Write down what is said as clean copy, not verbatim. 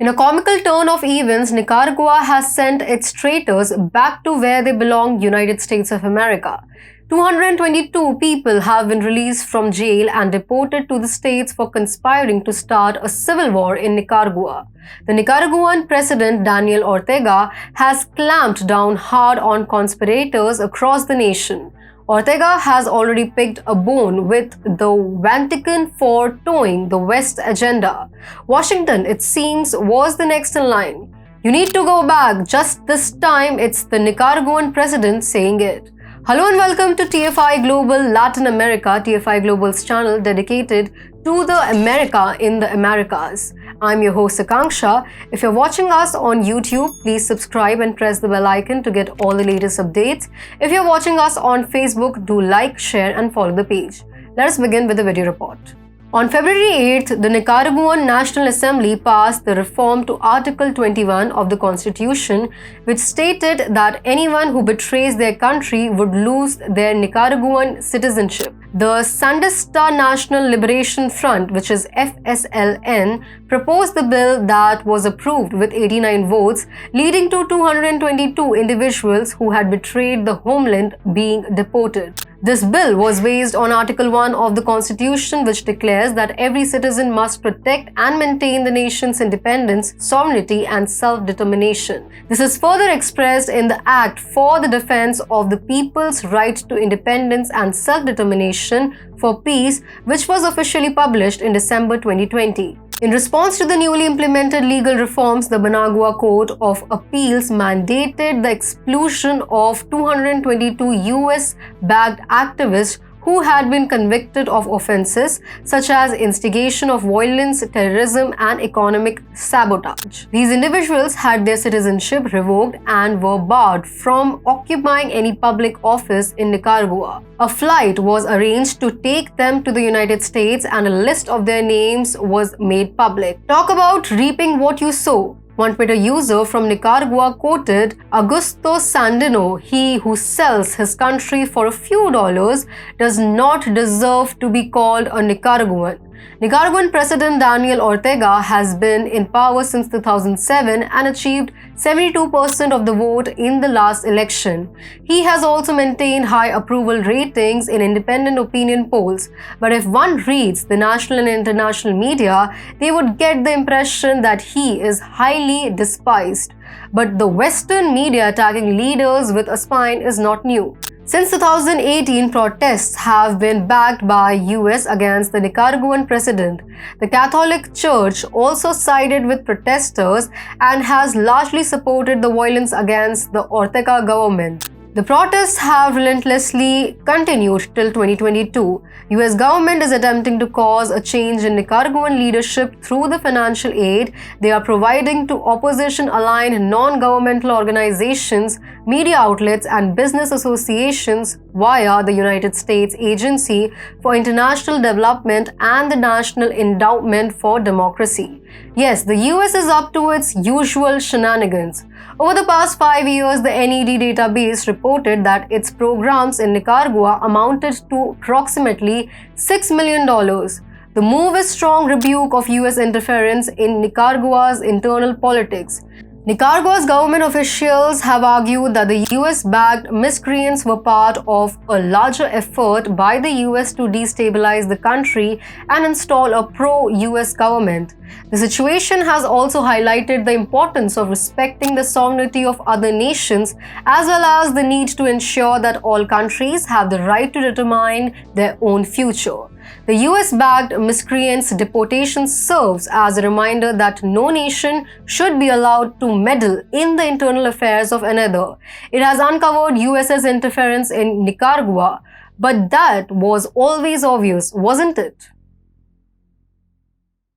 In a comical turn of events, Nicaragua has sent its traitors back to where they belong, United States of America. 222 people have been released from jail and deported to the States for conspiring to start a civil war in Nicaragua. The Nicaraguan President Daniel Ortega has clamped down hard on conspirators across the nation. Ortega has already picked a bone with the Vatican for towing the West agenda. Washington, it seems, was the next in line. You need to go back. Just this time, it's the Nicaraguan president saying it. Hello and welcome to TFIGlobal Latin America, TFIGlobal's channel dedicated to the America in the Americas. I'm your host Akanksha. If you're watching us on YouTube, please subscribe and press the bell icon to get all the latest updates. If you're watching us on Facebook, do like, share and follow the page. Let us begin with the video report. On February 8th, the Nicaraguan National Assembly passed the reform to Article 21 of the Constitution, which stated that anyone who betrays their country would lose their Nicaraguan citizenship. The Sandinista National Liberation Front, which is FSLN, proposed the bill that was approved with 89 votes, leading to 222 individuals who had betrayed the homeland being deported. This bill was based on Article 1 of the Constitution, which declares that every citizen must protect and maintain the nation's independence, sovereignty, and self-determination. This is further expressed in the Act for the Defense of the People's Right to Independence and Self-Determination for Peace, which was officially published in December 2020. In response to the newly implemented legal reforms, the Managua Court of Appeals mandated the expulsion of 222 US-backed activists who had been convicted of offenses such as instigation of violence, terrorism, and economic sabotage. These individuals had their citizenship revoked and were barred from occupying any public office in Nicaragua. A flight was arranged to take them to the United States and a list of their names was made public. Talk about reaping what you sow. One Twitter user from Nicaragua quoted Augusto Sandino, "He who sells his country for a few dollars does not deserve to be called a Nicaraguan." Nicaraguan President Daniel Ortega has been in power since 2007 and achieved 72% of the vote in the last election. He has also maintained high approval ratings in independent opinion polls. But if one reads the national and international media, they would get the impression that he is highly despised. But the Western media attacking leaders with a spine is not new. Since 2018, protests have been backed by US against the Nicaraguan president. The Catholic Church also sided with protesters and has largely supported the violence against the Ortega government. The protests have relentlessly continued till 2022. US government is attempting to cause a change in Nicaraguan leadership through the financial aid they are providing to opposition-aligned non-governmental organizations, media outlets, and business associations via the United States Agency for International Development and the National Endowment for Democracy. Yes, the US is up to its usual shenanigans. Over the past 5 years, the NED database reported that its programs in Nicaragua amounted to approximately $6 million. The move is strong rebuke of US interference in Nicaragua's internal politics. Nicaragua's government officials have argued that the US-backed miscreants were part of a larger effort by the US to destabilize the country and install a pro-US government. The situation has also highlighted the importance of respecting the sovereignty of other nations, as well as the need to ensure that all countries have the right to determine their own future. The US-backed miscreants' deportation serves as a reminder that no nation should be allowed to meddle in the internal affairs of another. It has uncovered US's interference in Nicaragua, but that was always obvious, wasn't it?